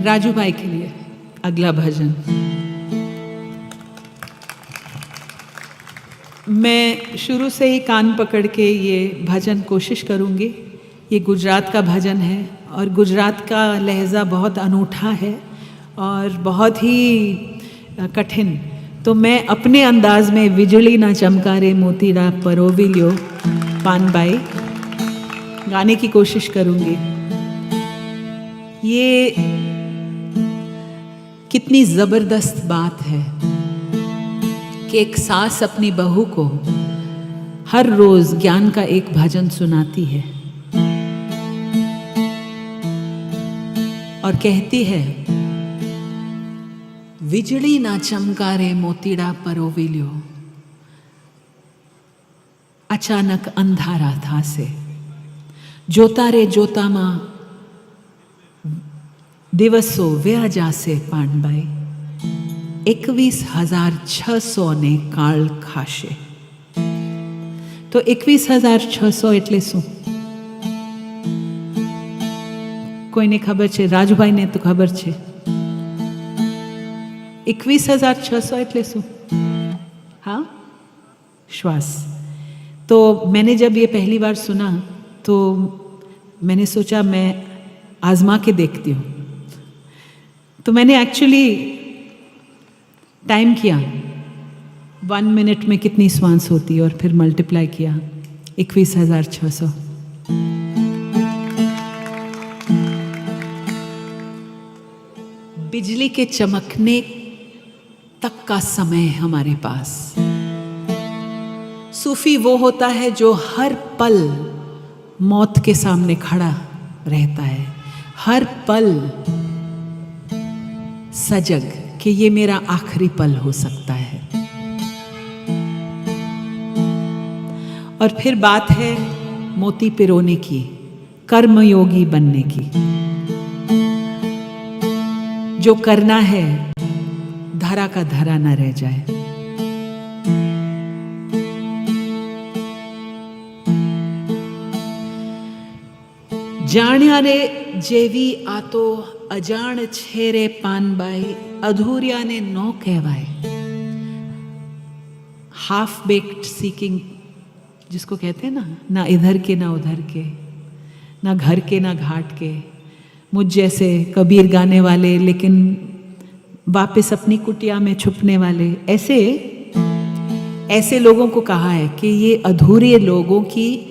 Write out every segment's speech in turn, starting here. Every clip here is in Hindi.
राजू भाई के लिए अगला भजन। मैं शुरू से ही कान पकड़ के ये भजन कोशिश करूँगी। ये गुजरात का भजन है और गुजरात का लहजा बहुत अनूठा है और बहुत ही कठिन। तो मैं अपने अंदाज में विजली ना चमकारे मोतीड़ा परोविलियो पानबाई गाने की कोशिश करूँगी। ये कितनी ज़बरदस्त बात है कि एक सास अपनी बहू को हर रोज ज्ञान का एक भजन सुनाती है और कहती है, विजली ना चमकारे मोतीड़ा परोविलियो, अचानक अंधारा था से जोता रे जोता मां दिवसो व्या जासे पानबाई 21,600 ने काल खाशे। तो 21,600 એટલે શું? કોઈને ખબર છે? રાજુભાઈને તો ખબર છે। 21,600 એટલે શું? हाँ, श्वास। तो मैंने जब ये पहली बार सुना तो मैंने सोचा मैं आजमा के देखती हूँ। तो मैंने एक्चुअली टाइम किया 1 मिनट में कितनी श्वास होती है और फिर मल्टीप्लाई किया 21,600। बिजली के चमकने तक का समय हमारे पास। सूफी वो होता है जो हर पल मौत के सामने खड़ा रहता है, हर पल सजग कि ये मेरा आखिरी पल हो सकता है। और फिर बात है मोती पिरोने की, कर्मयोगी बनने की। जो करना है धरा का धरा न रह जाए। जाण्या रे जेवी आतो अजाण छेरे पानबाई, अधूरिया ने नो कहवाए। हाफ बेक्ड सीकिंग जिसको कहते हैं ना इधर के ना उधर के, ना घर के ना घाट के, मुझ जैसे कबीर गाने वाले लेकिन वापस अपनी कुटिया में छुपने वाले, ऐसे लोगों को कहा है कि ये अधूरे लोगों की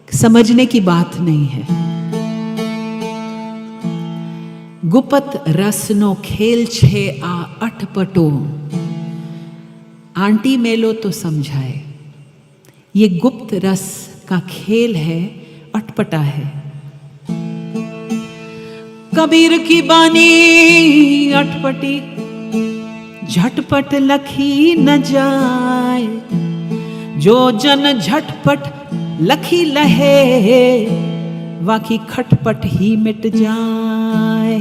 समझने की बात नहीं है। गुपत रसनो खेल छे आ अटपटो, आंटी मेलो तो समझाए। ये गुप्त रस का खेल है, अटपटा है। कबीर की बानी अटपटी, झटपट लखी न जाए। जो जन झटपट लखी लहे, वाकी खटपट ही मिट जाए।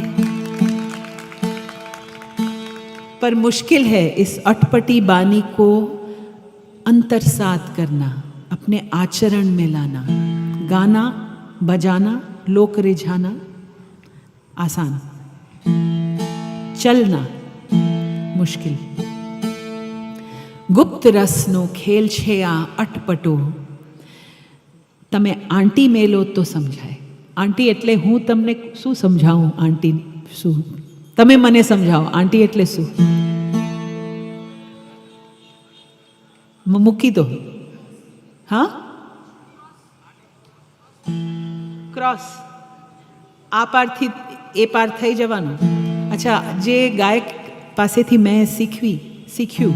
पर मुश्किल है इस अटपटी बानी को अंतरसात करना, अपने आचरण में लाना। गाना बजाना, लोक रिझाना आसान, चलना मुश्किल। गुप्त रसनो खेल छे आ अटपटो, तमे आंटी मेलो तो समझाए। आंटी એટલે હું તમને શું સમજાવું? આંટી શું? તમે મને સમજાવો આંટી એટલે શું? મૂકી દો। હા, ક્રોસ આ પારથી એ પાર થઈ જવાનું। અચ્છા, જે ગાયક પાસેથી મેં શીખ્યું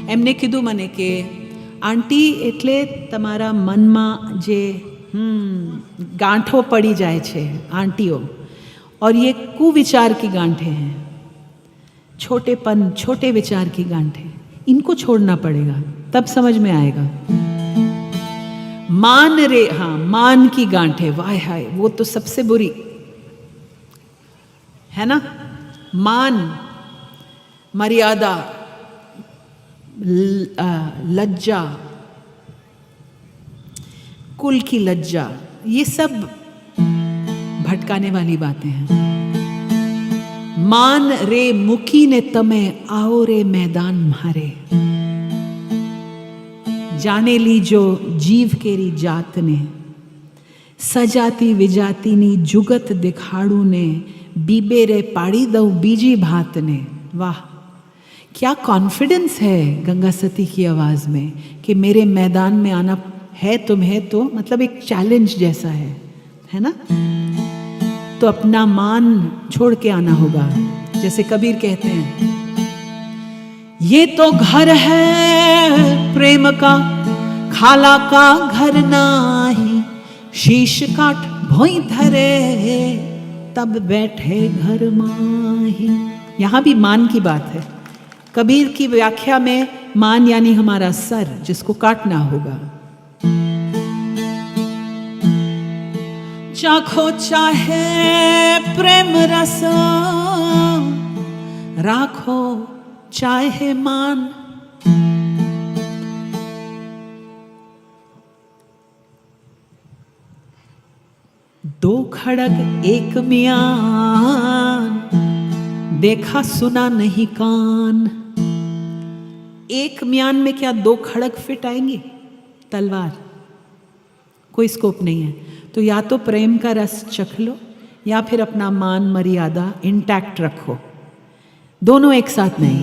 એમને કીધું મને કે આંટી એટલે તમારા મનમાં જે गांठों पड़ी जाए छे आंटियों, और ये कुविचार की गांठें हैं, छोटे विचार की गांठें, इनको छोड़ना पड़ेगा तब समझ में आएगा। मान रे, हाँ, मान की गांठें, वाह हाय, वो तो सबसे बुरी है ना। मान, मर्यादा, लज्जा, कुल की लज्जा, ये सब भटकाने वाली बातें हैं। मान रे मुकी ने तमे आओ रे मैदान मारे। जाने ली जो जीव केरी जात ने, सजाती विजाती नी जुगत दिखाड़ू ने, बीबे रे पाड़ी दऊ बीजी भात ने। वाह, क्या कॉन्फिडेंस है गंगा सती की आवाज में कि मेरे मैदान में आना है तुम्हें, तो मतलब एक चैलेंज जैसा है ना। तो अपना मान छोड़ के आना होगा। जैसे कबीर कहते हैं, ये तो घर है प्रेम का, खाला का घर नाही, शीश काट भोई धरे तब बैठे घर माही। यहां भी मान की बात है। कबीर की व्याख्या में मान यानी हमारा सर, जिसको काटना होगा। चाखो चाहे प्रेम रस, राखो चाहे मान। दो खड़ग एक म्यान, देखा सुना नहीं कान। एक म्यान में क्या दो खड़ग फिट आएंगे? तलवार, कोई स्कोप नहीं है। तो या तो प्रेम का रस चख लो, या फिर अपना मान मर्यादा इंटैक्ट रखो। दोनों एक साथ नहीं।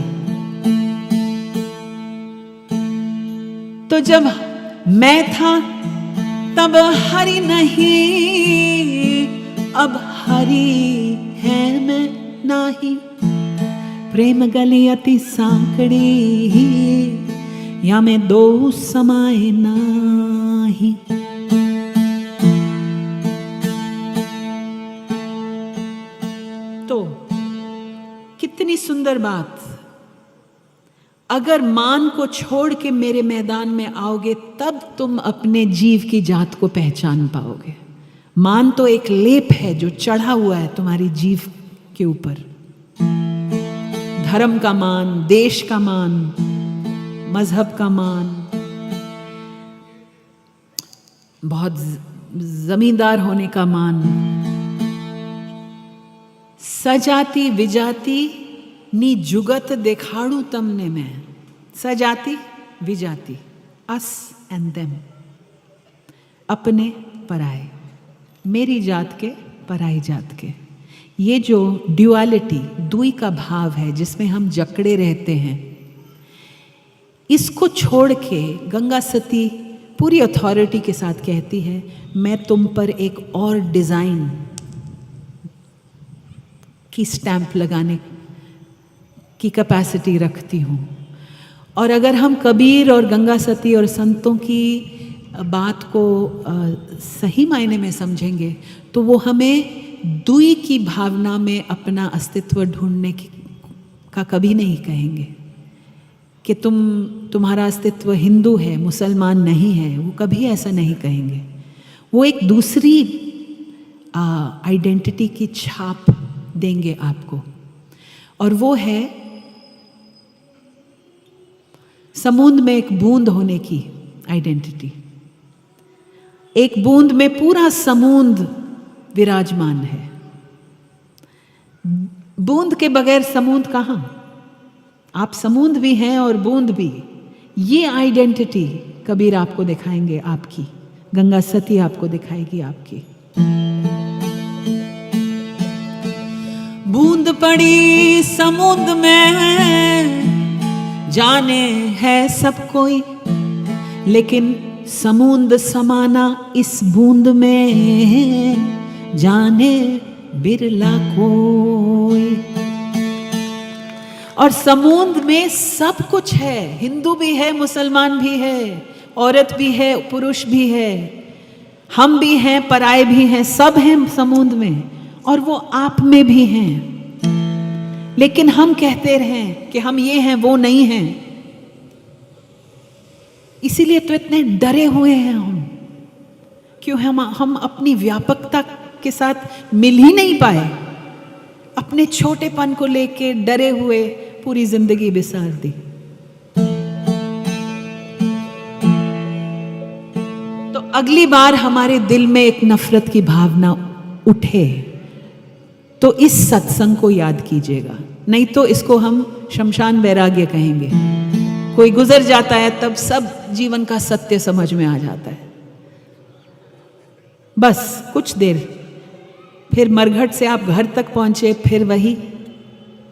तो जब मैं था तब हरि नहीं, अब हरि है मैं नाही। प्रेम गली अति सांकड़ी, या मैं दो समाए नाही। तो कितनी सुंदर बात। अगर मान को छोड़ के मेरे मैदान में आओगे, तब तुम अपने जीव की जात को पहचान पाओगे। मान तो एक लेप है जो चढ़ा हुआ है तुम्हारी जीव के ऊपर। धर्म का मान, देश का मान, मजहब का मान, बहुत जमींदार होने का मान। सजाती विजाती नी जुगत देखाड़ू तमने में। सजाती विजाती, अस एंड देम, अपने पराए, मेरी जात के पराई जात के। ये जो ड्युअलिटी, दुई का भाव है जिसमें हम जकड़े रहते हैं, इसको छोड़ के गंगा सती पूरी अथॉरिटी के साथ कहती है, मैं तुम पर एक और डिज़ाइन की स्टैंप लगाने की कैपेसिटी रखती हूँ। और अगर हम कबीर और गंगा सती और संतों की बात को सही मायने में समझेंगे, तो वो हमें दुई की भावना में अपना अस्तित्व ढूंढने का कभी नहीं कहेंगे कि तुम्हारा अस्तित्व हिंदू है, मुसलमान नहीं है। वो कभी ऐसा नहीं कहेंगे। वो एक दूसरी आइडेंटिटी की छाप देंगे आपको, और वो है समुद्र में एक बूंद होने की आइडेंटिटी। एक बूंद में पूरा समुद्र विराजमान है। बूंद के बगैर समुद्र कहाँ? आप समुद्र भी हैं और बूंद भी। ये आइडेंटिटी कबीर आपको दिखाएंगे, आपकी गंगा सती आपको दिखाएगी आपकी। बूंद पड़ी समुद्र में, जाने है सब कोई, लेकिन समुद्र समाना इस बूंद में, जाने बिरला कोई। और समुद्र में सब कुछ है। हिंदू भी है, मुसलमान भी है, औरत भी है, पुरुष भी है, हम भी हैं, पराए भी हैं, सब हैं समुद्र में, और वो आप में भी हैं। लेकिन हम कहते रहें कि हम ये हैं, वो नहीं हैं। इसीलिए तो इतने डरे हुए हैं हम, क्यों? हम अपनी व्यापकता के साथ मिल ही नहीं पाए। अपने छोटेपन को लेके डरे हुए पूरी जिंदगी बिसार दी। तो अगली बार हमारे दिल में एक नफरत की भावना उठे, तो इस सत्संग को याद कीजिएगा, नहीं तो इसको हम शमशान वैराग्य कहेंगे। कोई गुजर जाता है तब सब जीवन का सत्य समझ में आ जाता है, बस कुछ देर, फिर मरघट से आप घर तक पहुंचे, फिर वही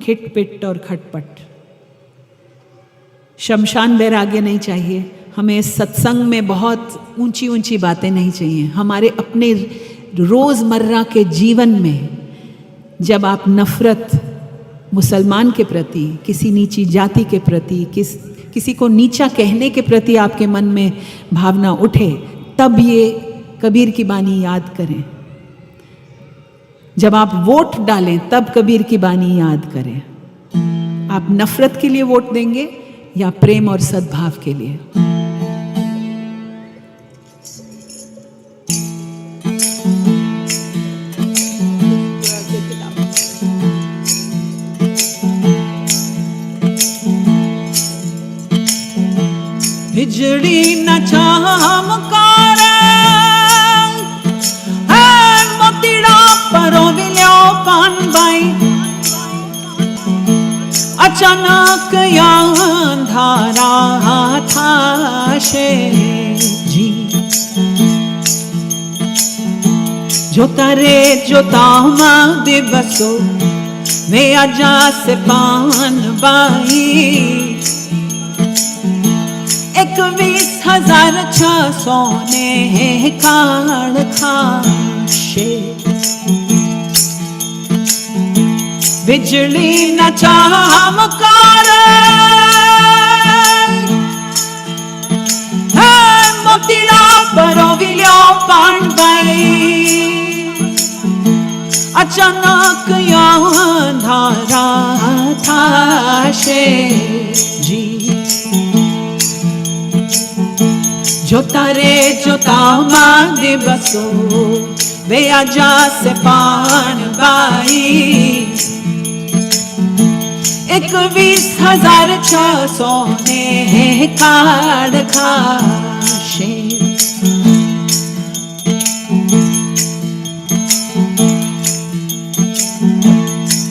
खिटपिट और खटपट। शमशान वैराग्य नहीं चाहिए हमें। सत्संग में बहुत ऊंची ऊंची बातें नहीं चाहिए। हमारे अपने रोजमर्रा के जीवन में जब आप नफरत मुसलमान के प्रति, किसी नीची जाति के प्रति, किसी को नीचा कहने के प्रति आपके मन में भावना उठे, तब ये कबीर की बानी याद करें। जब आप वोट डालें तब कबीर की बानी याद करें। आप नफरत के लिए वोट देंगे या प्रेम और सद्भाव के लिए? बिजली न चमकारे मोतीड़ा परोविल्यो कानबाई, अचानक अंधारा था जी। जोता रे जोता दिवसो वे आजा से पान बाई, 21,600 ने काड़ खाशे। बिजली न चमकारे मोतीड़ा परोविल्यो कानबाई, अचानक अंधारा था जी। जोता रे जोता दिवसो वे आजा से पान बाई, 21,600 ने काड़ खाशे।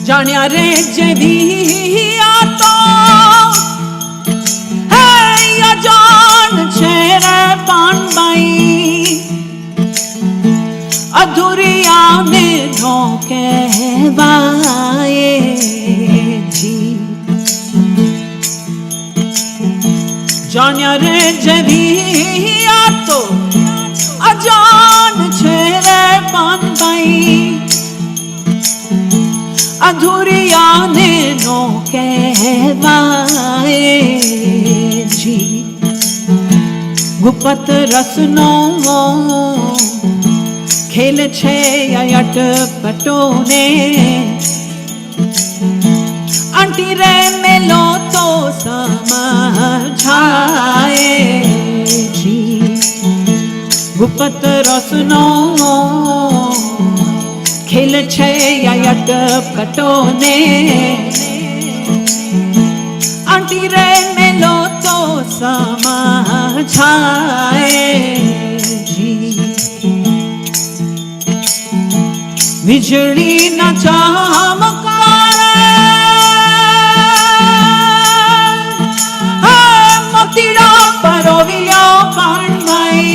जानिया रे जभी तो है या जान छेरे पान बाई, अधूरिया ने धोखे बाए जी। जानिया रे जभी तो अजान छेरे पान बाई, अधूरिया ने नो कहवाए जी। गुपत रसनो खेल छे अट पटोने, आंटी रे मेलो तो समझाए जी। गुपत रसनो खेल छे अट पटोने, आंटी रे मेलो तो समझाए जी। बिजली न चमकारे मोतीड़ा परोविल्यो कानबाई,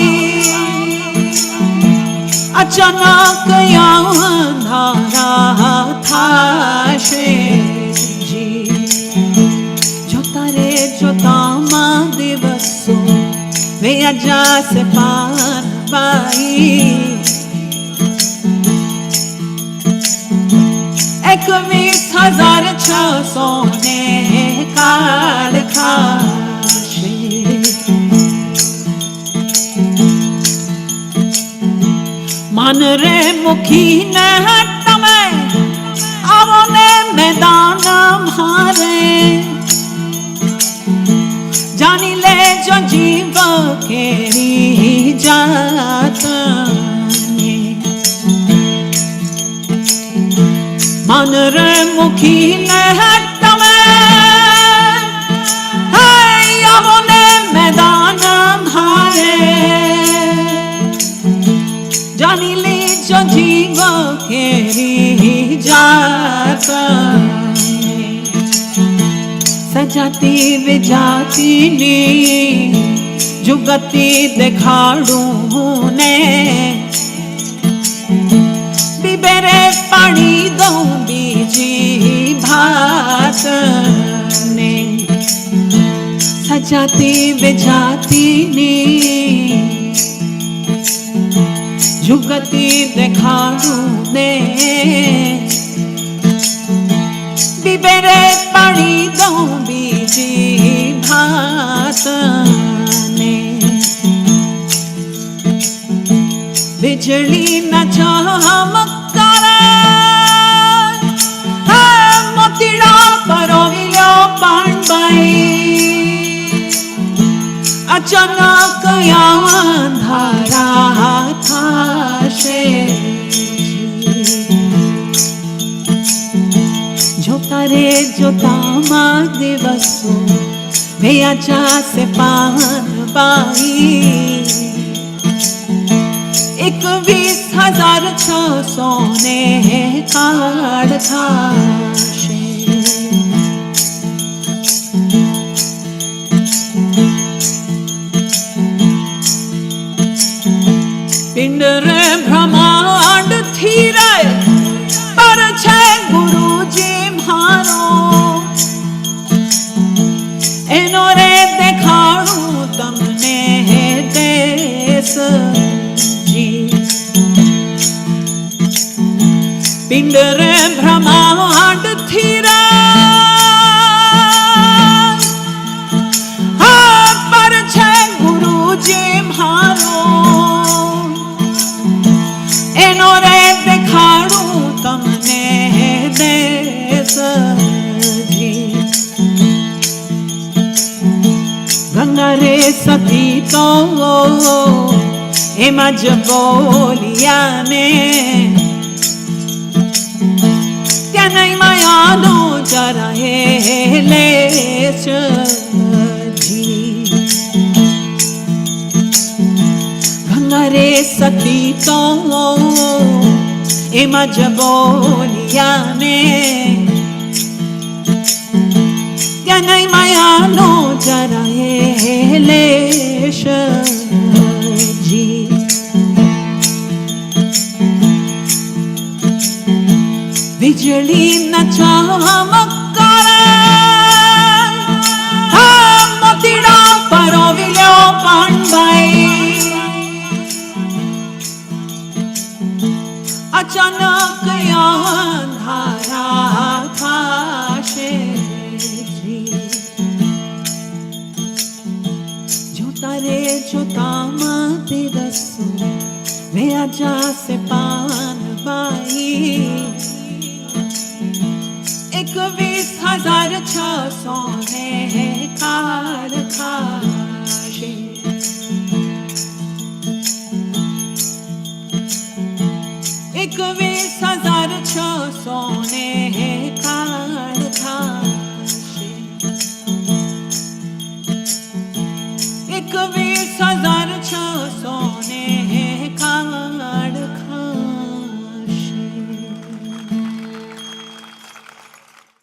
अचानक अंधारा था जी। जोता रे जोता दिवसो वे आजा से पान बाई, 21,600 ने काड़ खाशे। मन रे मुखी ने तमे आवो ने मैदान मारे, जानी ले जो जीव केरी जात ने। मन रे मुखी ने तमे आवो ने मैदान मारे, जानी ले जो जीव केरी जात सजाती विजाती ने जुगती दिखाड़ू ने बिबेरे पानी दो बीजी भात ने सजाती विजाती ने जुगती दिखाड़ू ने बिबेरे पानी दो बीजी भात ने बिजली न चमकारे मोतीड़ा परोविलो पांडबाई अचानक अंधारा था जोता रे जोता मा दिवसो भैयाचा से पान बाई 21,600 ने काढ़ था पिंड रे ब्रह्मांड थी रे पर छे गुरुजी मारो एनो रे देखाड़ू तमने देश जी पिंड रे ब्रह्मांड थी रे पर छे गुरुजी मारो एनो रे देखाड़ू तमने देश जी गंगा रे सती तो एमा ज बोलिया ने त्या नहीं मायानो जरा लेश जी गंगा रे सती तो एमा ज बोलिया ने त्या नहीं मायानो जरा लेश जी बिजली न चमकारे मोतीड़ा परोविलो पांडबाई अचानक अंधारा था जोता रे जोता माते दसो वे आजा से पान बाई 21,600 ने काढ़ खाशे 21,600 ने काढ़ खाशे 21,600